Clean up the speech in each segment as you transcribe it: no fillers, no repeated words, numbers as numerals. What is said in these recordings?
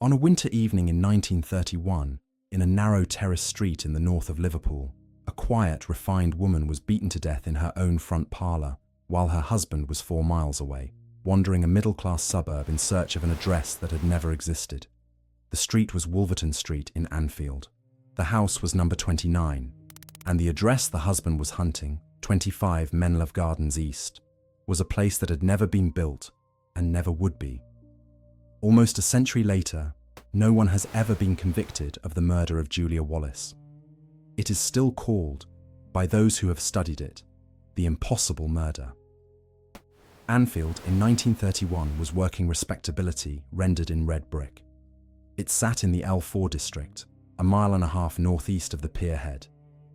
On a winter evening in 1931, in a narrow terraced street in the north of Liverpool, a quiet, refined woman was beaten to death in her own front parlour, while her husband was 4 miles away, wandering a middle-class suburb in search of an address that had never existed. The street was Wolverton Street in Anfield. The house was number 29, and the address the husband was hunting, 25 Menlove Gardens East, was a place that had never been built and never would be. Almost a century later, no one has ever been convicted of the murder of Julia Wallace. It is still called, by those who have studied it, the impossible murder. Anfield in 1931 was working respectability rendered in red brick. It sat in the L4 district, a mile and a half northeast of the Pierhead,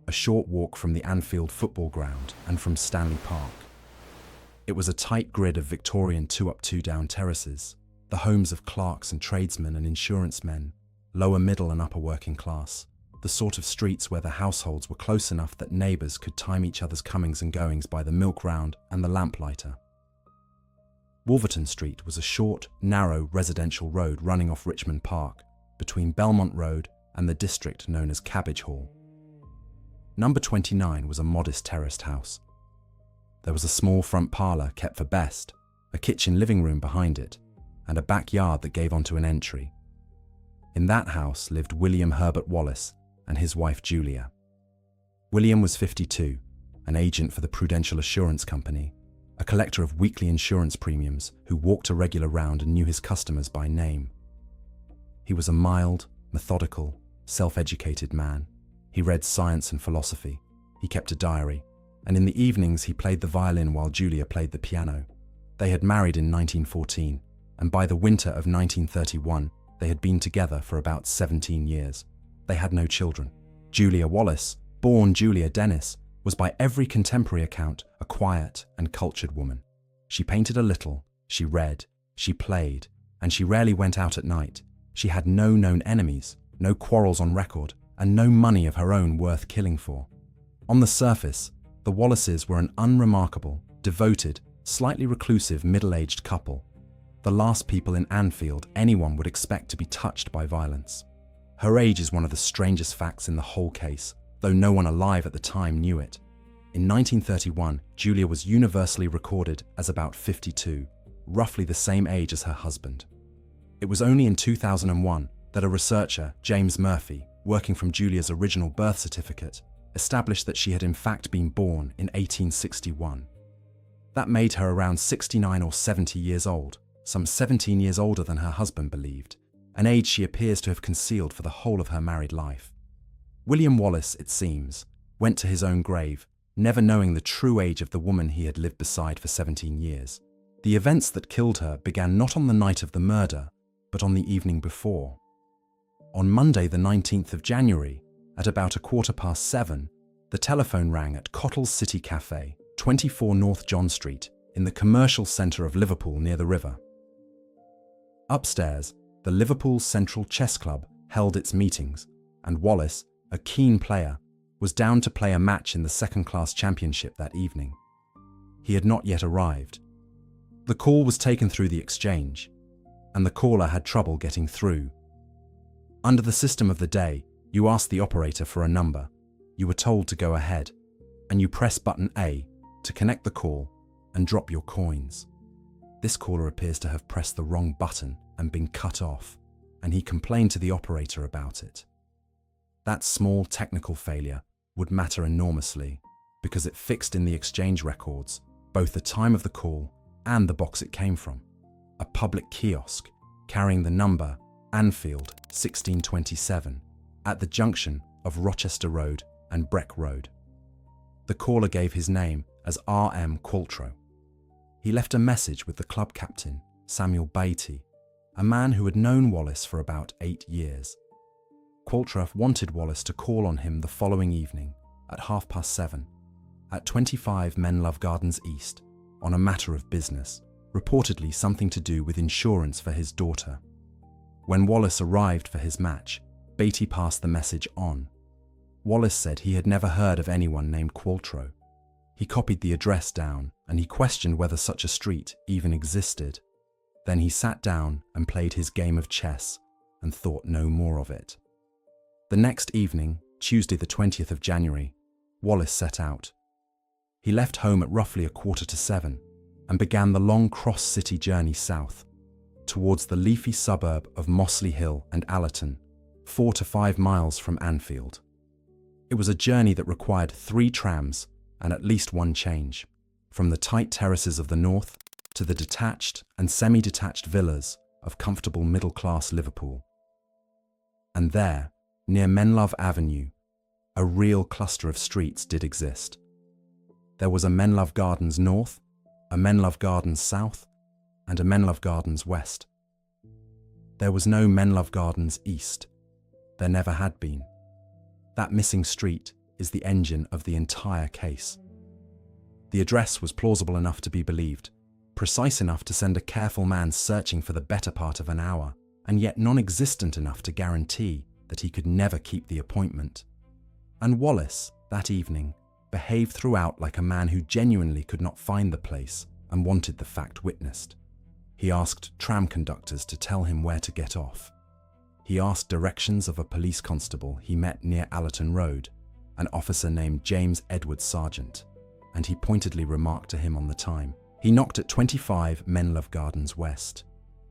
a short walk from the Anfield football ground and from Stanley Park. It was a tight grid of Victorian 2-up 2-down terraces, the homes of clerks and tradesmen and insurance men, lower middle and upper working class, the sort of streets where the households were close enough that neighbours could time each other's comings and goings by the milk round and the lamplighter. Wolverton Street was a short, narrow residential road running off Richmond Park, between Belmont Road and the district known as Cabbage Hall. Number 29 was a modest terraced house. There was a small front parlour kept for best, a kitchen living room behind it, and a backyard that gave onto an entry. In that house lived William Herbert Wallace and his wife Julia. William was 52, an agent for the Prudential Assurance Company, a collector of weekly insurance premiums who walked a regular round and knew his customers by name. He was a mild, methodical, self-educated man. He read science and philosophy. He kept a diary, and in the evenings he played the violin while Julia played the piano. They had married in 1914, and by the winter of 1931, they had been together for about 17 years. They had no children. Julia Wallace, born Julia Dennis, was by every contemporary account a quiet and cultured woman. She painted a little, she read, she played, and she rarely went out at night. She had no known enemies, no quarrels on record, and no money of her own worth killing for. On the surface, the Wallaces were an unremarkable, devoted, slightly reclusive middle-aged couple, the last people in Anfield anyone would expect to be touched by violence. Her age is one of the strangest facts in the whole case, though no one alive at the time knew it. In 1931, Julia was universally recorded as about 52, roughly the same age as her husband. It was only in 2001 that a researcher, James Murphy, working from Julia's original birth certificate, established that she had in fact been born in 1861. That made her around 69 or 70 years old, some 17 years older than her husband believed, an age she appears to have concealed for the whole of her married life. William Wallace, it seems, went to his own grave, never knowing the true age of the woman he had lived beside for 17 years. The events that killed her began not on the night of the murder, but on the evening before. On Monday the 19th of January, at about 7:15, the telephone rang at Cottle's City Cafe, 24 North John Street, in the commercial centre of Liverpool near the river. Upstairs, the Liverpool Central Chess Club held its meetings, and Wallace, a keen player, was down to play a match in the second-class championship that evening. He had not yet arrived. The call was taken through the exchange, and the caller had trouble getting through. Under the system of the day, you asked the operator for a number, you were told to go ahead, and you press button A to connect the call and drop your coins. This caller appears to have pressed the wrong button and been cut off, and he complained to the operator about it. That small technical failure would matter enormously because it fixed in the exchange records both the time of the call and the box it came from, a public kiosk carrying the number Anfield 1627 at the junction of Rochester Road and Breck Road. The caller gave his name as R.M. Qualtrough. He left a message with the club captain, Samuel Beatty, a man who had known Wallace for about 8 years. Qualtrough wanted Wallace to call on him the following evening at 7:30 at 25 Menlove Gardens East on a matter of business, reportedly something to do with insurance for his daughter. When Wallace arrived for his match, Beatty passed the message on. Wallace said he had never heard of anyone named Qualtrough. He copied the address down and he questioned whether such a street even existed. Then he sat down and played his game of chess and thought no more of it. The next evening, Tuesday the 20th of January, Wallace set out. He left home at roughly 6:45 and began the long cross-city journey south, towards the leafy suburb of Mossley Hill and Allerton, 4 to 5 miles from Anfield. It was a journey that required 3 trams and at least 1 change, from the tight terraces of the north to the detached and semi-detached villas of comfortable middle-class Liverpool. And there, near Menlove Avenue, a real cluster of streets did exist. There was a Menlove Gardens North, a Menlove Gardens South, and a Menlove Gardens West. There was no Menlove Gardens East. There never had been. That missing street is the engine of the entire case. The address was plausible enough to be believed, precise enough to send a careful man searching for the better part of an hour, and yet non-existent enough to guarantee that he could never keep the appointment. And Wallace, that evening, behaved throughout like a man who genuinely could not find the place and wanted the fact witnessed. He asked tram conductors to tell him where to get off. He asked directions of a police constable he met near Allerton Road, an officer named James Edward Sargent, and he pointedly remarked to him on the time. He knocked at 25 Menlove Gardens West.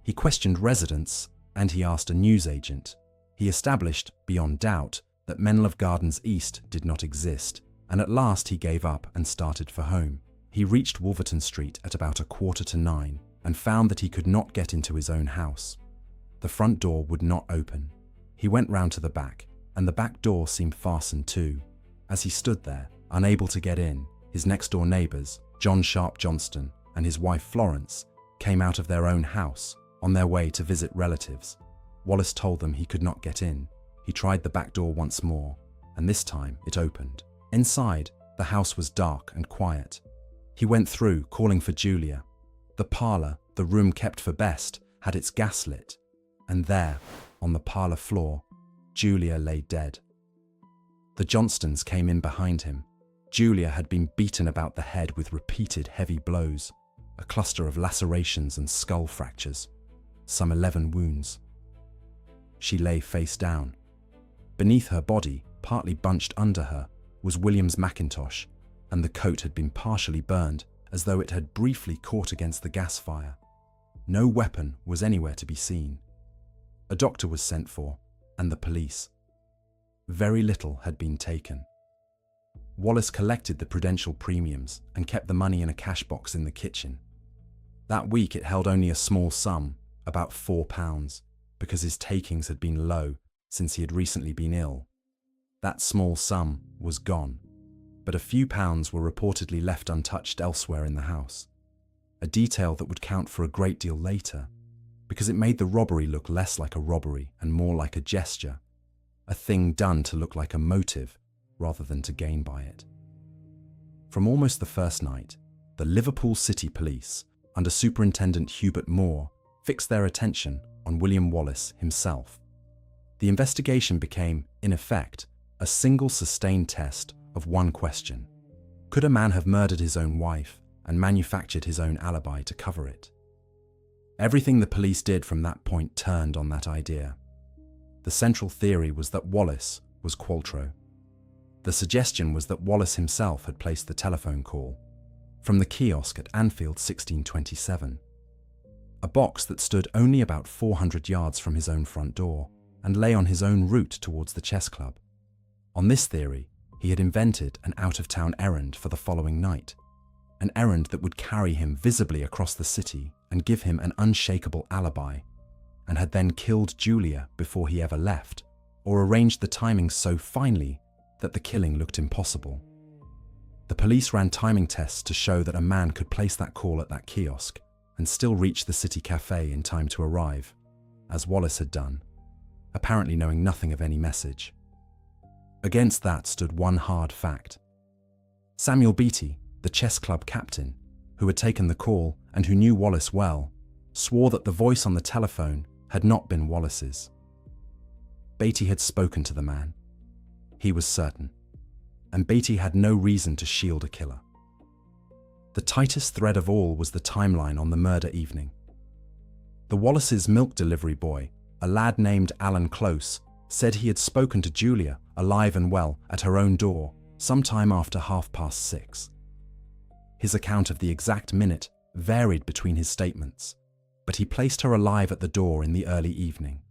He questioned residents, and he asked a newsagent. He established, beyond doubt, that Menlove Gardens East did not exist, and at last he gave up and started for home. He reached Wolverton Street at about 9:15 and found that he could not get into his own house. The front door would not open. He went round to the back, and the back door seemed fastened too. As he stood there, unable to get in, his next-door neighbours, John Sharp Johnston and his wife Florence, came out of their own house on their way to visit relatives. Wallace told them he could not get in. He tried the back door once more, and this time it opened. Inside, the house was dark and quiet. He went through, calling for Julia. The parlour, the room kept for best, had its gas lit, and there, on the parlour floor, Julia lay dead. The Johnstons came in behind him. Julia had been beaten about the head with repeated heavy blows, a cluster of lacerations and skull fractures, some 11 wounds. She lay face down. Beneath her body, partly bunched under her, was William's mackintosh, and the coat had been partially burned, as though it had briefly caught against the gas fire. No weapon was anywhere to be seen. A doctor was sent for, and the police. Very little had been taken. Wallace collected the prudential premiums and kept the money in a cash box in the kitchen. That week it held only a small sum, about £4, because his takings had been low since he had recently been ill. That small sum was gone, but a few pounds were reportedly left untouched elsewhere in the house, a detail that would count for a great deal later, because it made the robbery look less like a robbery and more like a gesture, a thing done to look like a motive rather than to gain by it. From almost the first night, the Liverpool City Police, under Superintendent Hubert Moore, fixed their attention on William Wallace himself. The investigation became, in effect, a single sustained test of one question. Could a man have murdered his own wife and manufactured his own alibi to cover it? Everything the police did from that point turned on that idea. The central theory was that Wallace was Qualtrough. The suggestion was that Wallace himself had placed the telephone call from the kiosk at Anfield 1627, a box that stood only about 400 yards from his own front door and lay on his own route towards the chess club. On this theory, he had invented an out-of-town errand for the following night, an errand that would carry him visibly across the city and give him an unshakable alibi, and had then killed Julia before he ever left, or arranged the timing so finely that the killing looked impossible. The police ran timing tests to show that a man could place that call at that kiosk and still reach the city cafe in time to arrive, as Wallace had done, apparently knowing nothing of any message. Against that stood one hard fact. Samuel Beattie, the chess club captain, who had taken the call and who knew Wallace well, swore that the voice on the telephone had not been Wallace's. Beattie had spoken to the man. He was certain, and Beattie had no reason to shield a killer. The tightest thread of all was the timeline on the murder evening. The Wallace's milk delivery boy, a lad named Alan Close, said he had spoken to Julia, alive and well, at her own door, sometime after 6:30. His account of the exact minute varied between his statements, but he placed her alive at the door in the early evening.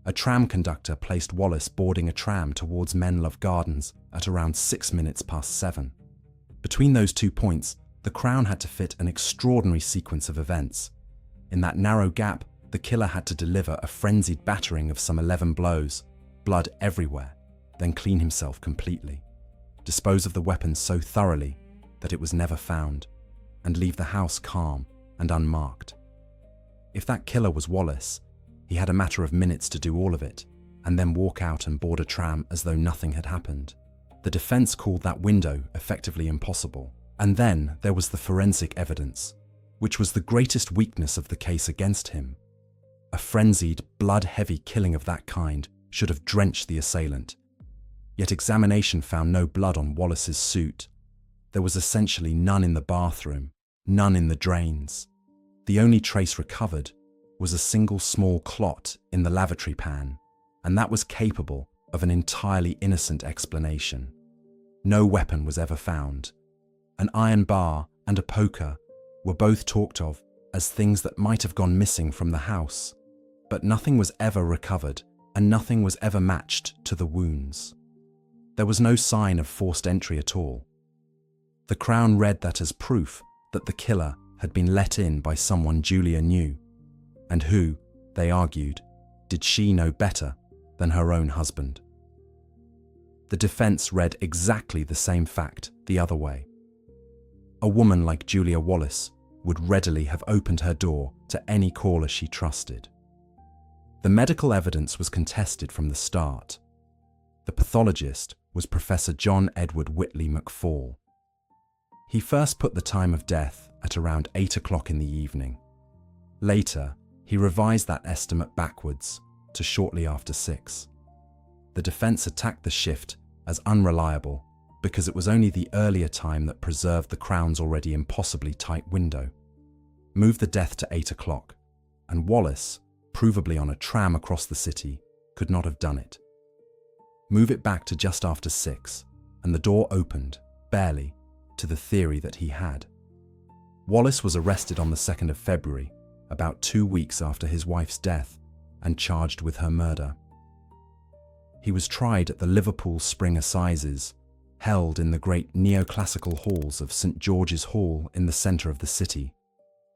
A tram conductor placed Wallace boarding a tram towards Menlove Gardens at around 7:06. Between those 2 points, the Crown had to fit an extraordinary sequence of events. In that narrow gap, the killer had to deliver a frenzied battering of some 11 blows, blood everywhere, then clean himself completely, dispose of the weapon so thoroughly that it was never found, and leave the house calm and unmarked. If that killer was Wallace, he had a matter of minutes to do all of it, and then walk out and board a tram as though nothing had happened. The defense called that window effectively impossible. And then there was the forensic evidence, which was the greatest weakness of the case against him. A frenzied, blood-heavy killing of that kind should have drenched the assailant. Yet examination found no blood on Wallace's suit. There was essentially none in the bathroom, none in the drains. The only trace recovered was a single small clot in the lavatory pan, and that was capable of an entirely innocent explanation. No weapon was ever found. An iron bar and a poker were both talked of as things that might have gone missing from the house, but nothing was ever recovered and nothing was ever matched to the wounds. There was no sign of forced entry at all. The Crown read that as proof that the killer had been let in by someone Julia knew, and who, they argued, did she know better than her own husband? The defense read exactly the same fact the other way. A woman like Julia Wallace would readily have opened her door to any caller she trusted. The medical evidence was contested from the start. The pathologist was Professor John Edward Whitley McFall. He first put the time of death at around 8 o'clock in the evening. Later, he revised that estimate backwards to shortly after 6. The defense attacked the shift as unreliable because it was only the earlier time that preserved the Crown's already impossibly tight window. Move the death to 8 o'clock, and Wallace, provably on a tram across the city, could not have done it. Move it back to just after 6, and the door opened, barely, to the theory that he had. Wallace was arrested on the 2nd of February, about 2 weeks after his wife's death, and charged with her murder. He was tried at the Liverpool Spring Assizes, held in the great neoclassical halls of St. George's Hall in the centre of the city,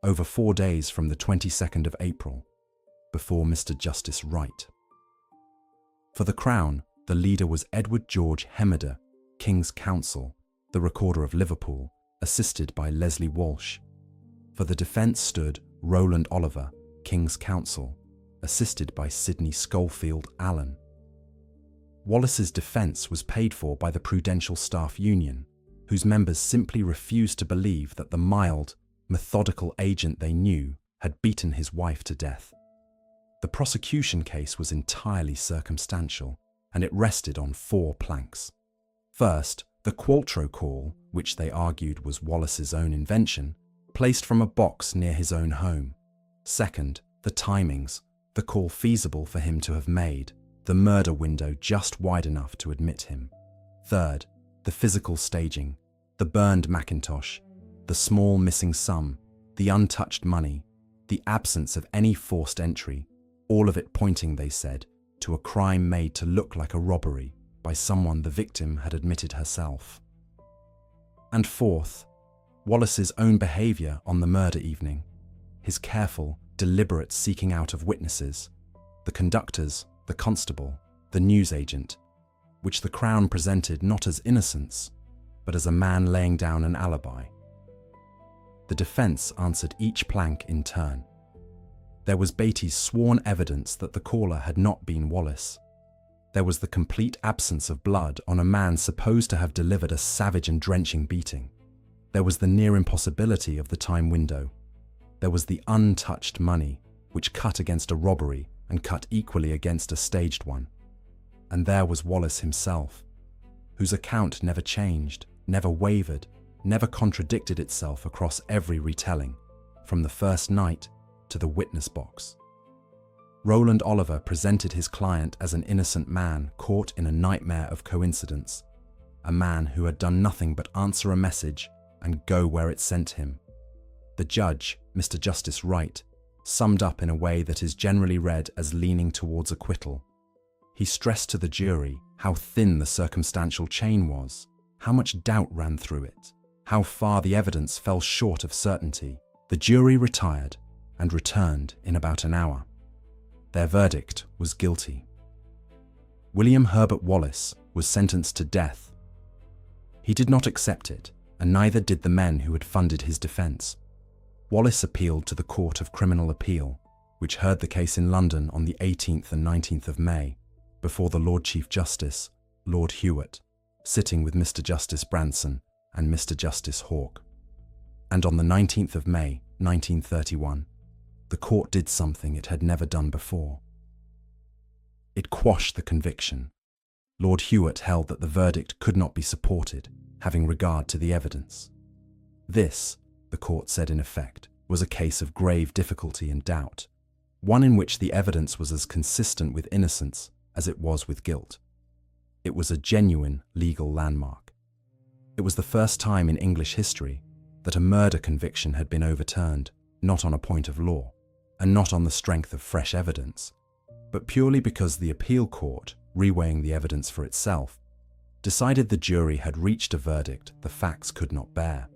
over 4 days from the 22nd of April, before Mr. Justice Wright. For the Crown, the leader was Edward George Hemeder, King's Counsel, the Recorder of Liverpool, assisted by Leslie Walsh. For the defence stood Roland Oliver, King's Counsel, assisted by Sidney Schofield Allen. Wallace's defence was paid for by the Prudential Staff Union, whose members simply refused to believe that the mild, methodical agent they knew had beaten his wife to death. The prosecution case was entirely circumstantial, and it rested on 4 planks. First, the Qualtrough call, which they argued was Wallace's own invention, placed from a box near his own home. Second, the timings, the call feasible for him to have made, the murder window just wide enough to admit him. Third, the physical staging, the burned Macintosh, the small missing sum, the untouched money, the absence of any forced entry, all of it pointing, they said, to a crime made to look like a robbery by someone the victim had admitted herself. And fourth, Wallace's own behaviour on the murder evening, his careful, deliberate seeking out of witnesses, the conductors, the constable, the newsagent, which the Crown presented not as innocence, but as a man laying down an alibi. The defence answered each plank in turn. There was Beatty's sworn evidence that the caller had not been Wallace. There was the complete absence of blood on a man supposed to have delivered a savage and drenching beating. There was the near impossibility of the time window. There was the untouched money, which cut against a robbery and cut equally against a staged one. And there was Wallace himself, whose account never changed, never wavered, never contradicted itself across every retelling, from the first night to the witness box. Roland Oliver presented his client as an innocent man caught in a nightmare of coincidence, a man who had done nothing but answer a message and go where it sent him. The judge, Mr. Justice Wright, summed up in a way that is generally read as leaning towards acquittal. He stressed to the jury how thin the circumstantial chain was, how much doubt ran through it, how far the evidence fell short of certainty. The jury retired and returned in about an hour. Their verdict was guilty. William Herbert Wallace was sentenced to death. He did not accept it, and neither did the men who had funded his defence. Wallace appealed to the Court of Criminal Appeal, which heard the case in London on the 18th and 19th of May, before the Lord Chief Justice, Lord Hewitt, sitting with Mr. Justice Branson and Mr. Justice Hawke. And on the 19th of May, 1931, the court did something it had never done before. It quashed the conviction. Lord Hewitt held that the verdict could not be supported, having regard to the evidence. This, the court said in effect, was a case of grave difficulty and doubt, one in which the evidence was as consistent with innocence as it was with guilt. It was a genuine legal landmark. It was the first time in English history that a murder conviction had been overturned, not on a point of law, and not on the strength of fresh evidence, but purely because the appeal court, reweighing the evidence for itself, decided the jury had reached a verdict the facts could not bear.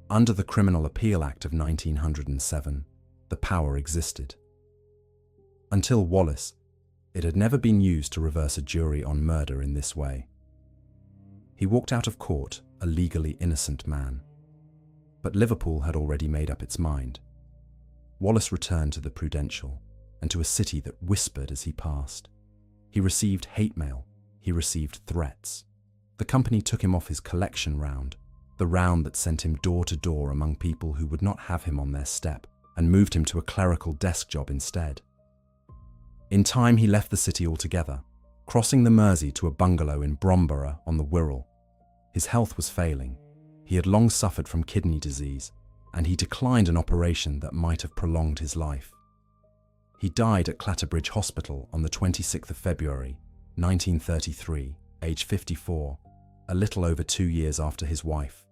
Under the Criminal Appeal Act of 1907, the power existed. Until Wallace, it had never been used to reverse a jury on murder in this way. He walked out of court a legally innocent man. But Liverpool had already made up its mind. Wallace returned to the Prudential and to a city that whispered as he passed. He received hate mail. He received threats. The company took him off his collection round, the round that sent him door to door among people who would not have him on their step, and moved him to a clerical desk job instead. In time he left the city altogether, crossing the Mersey to a bungalow in Bromborough on the Wirral. His health was failing. He had long suffered from kidney disease, and he declined an operation that might have prolonged his life. He died at Clatterbridge Hospital on the 26th of February, 1933, aged 54, a little over 2 years after his wife.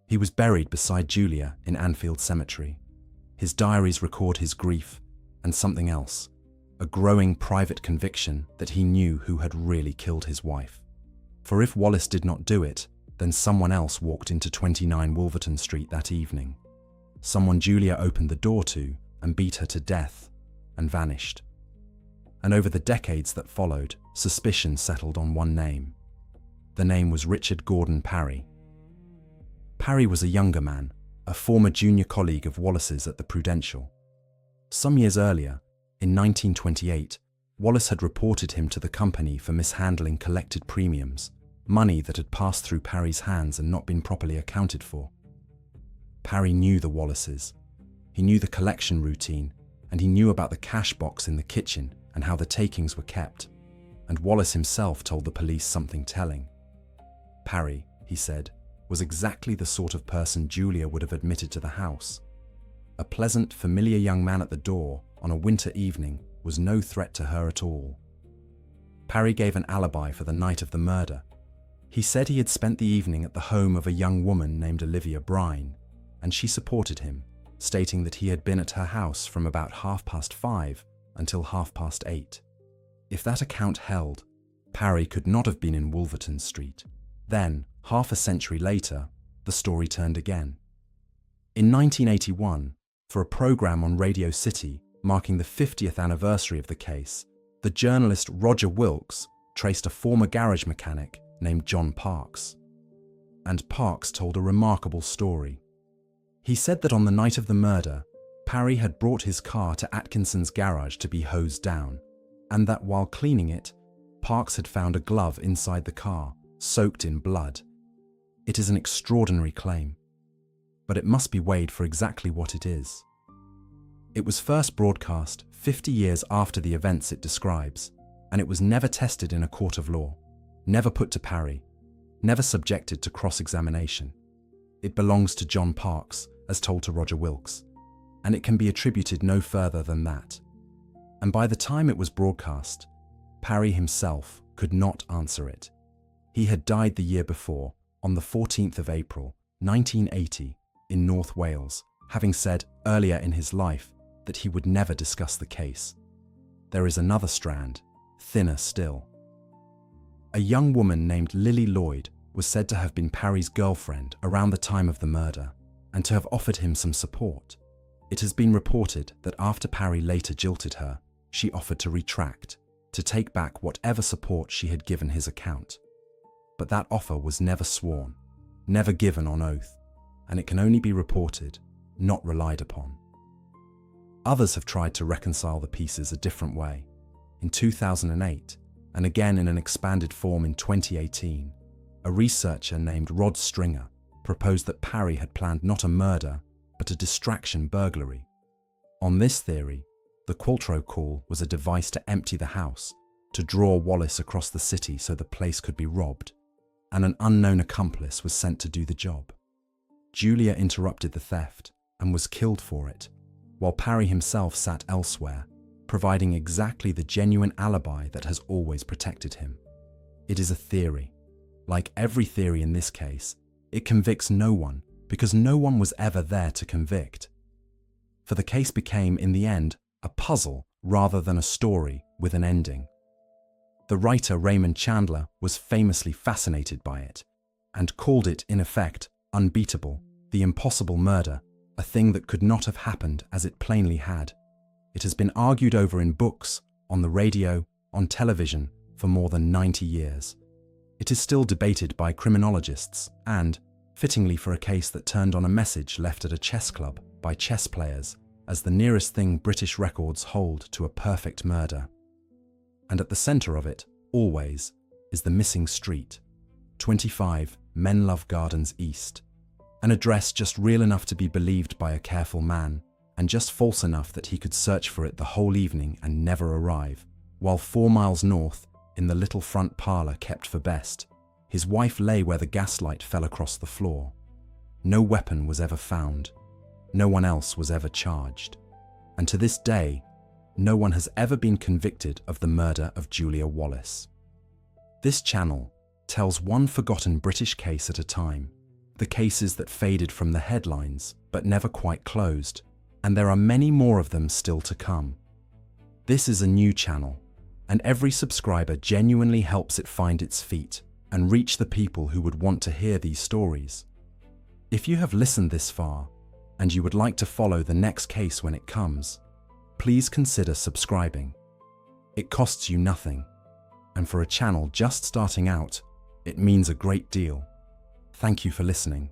He was buried beside Julia in Anfield Cemetery. His diaries record his grief and something else, a growing private conviction that he knew who had really killed his wife. For if Wallace did not do it, then someone else walked into 29 Wolverton Street that evening. Someone Julia opened the door to and beat her to death and vanished. And over the decades that followed, suspicion settled on one name. The name was Richard Gordon Parry. Parry was a younger man, a former junior colleague of Wallace's at the Prudential. Some years earlier, in 1928, Wallace had reported him to the company for mishandling collected premiums, money that had passed through Parry's hands and not been properly accounted for. Parry knew the Wallaces. He knew the collection routine, and he knew about the cash box in the kitchen and how the takings were kept. And Wallace himself told the police something telling. Parry, he said, was exactly the sort of person Julia would have admitted to the house. A pleasant, familiar young man at the door on a winter evening was no threat to her at all. Parry gave an alibi for the night of the murder. He said he had spent the evening at the home of a young woman named Olivia Brine, and she supported him, stating that he had been at her house from about 5:30 until 8:30. If that account held, Parry could not have been in Wolverton Street. Then, half a century later, the story turned again. In 1981, for a programme on Radio City marking the 50th anniversary of the case, the journalist Roger Wilkes traced a former garage mechanic named John Parks. And Parks told a remarkable story. He said that on the night of the murder, Parry had brought his car to Atkinson's garage to be hosed down, and that while cleaning it, Parks had found a glove inside the car, soaked in blood. It is an extraordinary claim, but it must be weighed for exactly what it is. It was first broadcast 50 years after the events it describes, and it was never tested in a court of law, never put to Parry, never subjected to cross-examination. It belongs to John Parks, as told to Roger Wilkes, and it can be attributed no further than that. and by the time it was broadcast, Parry himself could not answer it. He had died the year before, on the 14th of April, 1980, in North Wales, having said earlier in his life that he would never discuss the case. There is another strand, thinner still. A young woman named Lily Lloyd was said to have been Parry's girlfriend around the time of the murder and to have offered him some support. It has been reported that after Parry later jilted her, she offered to retract, to take back whatever support she had given his account. But that offer was never sworn, never given on oath, and it can only be reported, not relied upon. Others have tried to reconcile the pieces a different way. In 2008, and again in an expanded form in 2018, a researcher named Rod Stringer proposed that Parry had planned not a murder, but a distraction burglary. On this theory, the Qualtrough call was a device to empty the house, to draw Wallace across the city so the place could be robbed, and an unknown accomplice was sent to do the job. Julia interrupted the theft and was killed for it, while Parry himself sat elsewhere, providing exactly the genuine alibi that has always protected him. It is a theory. Like every theory in this case, it convicts no one because no one was ever there to convict. For the case became, in the end, a puzzle rather than a story with an ending. The writer Raymond Chandler was famously fascinated by it and called it, in effect, unbeatable, the impossible murder, a thing that could not have happened as it plainly had. It has been argued over in books, on the radio, on television for more than 90 years. It is still debated by criminologists and, fittingly for a case that turned on a message left at a chess club by chess players, as the nearest thing British records hold to a perfect murder. And at the centre of it, always, is the missing street, 25 Menlove Gardens East, an address just real enough to be believed by a careful man, and just false enough that he could search for it the whole evening and never arrive, while 4 miles north, in the little front parlour kept for best, his wife lay where the gaslight fell across the floor. No weapon was ever found. No one else was ever charged. And to this day, no one has ever been convicted of the murder of Julia Wallace. This channel tells one forgotten British case at a time, the cases that faded from the headlines but never quite closed, and there are many more of them still to come. This is a new channel, and every subscriber genuinely helps it find its feet and reach the people who would want to hear these stories. If you have listened this far, and you would like to follow the next case when it comes, please consider subscribing. It costs you nothing, and for a channel just starting out, it means a great deal. Thank you for listening.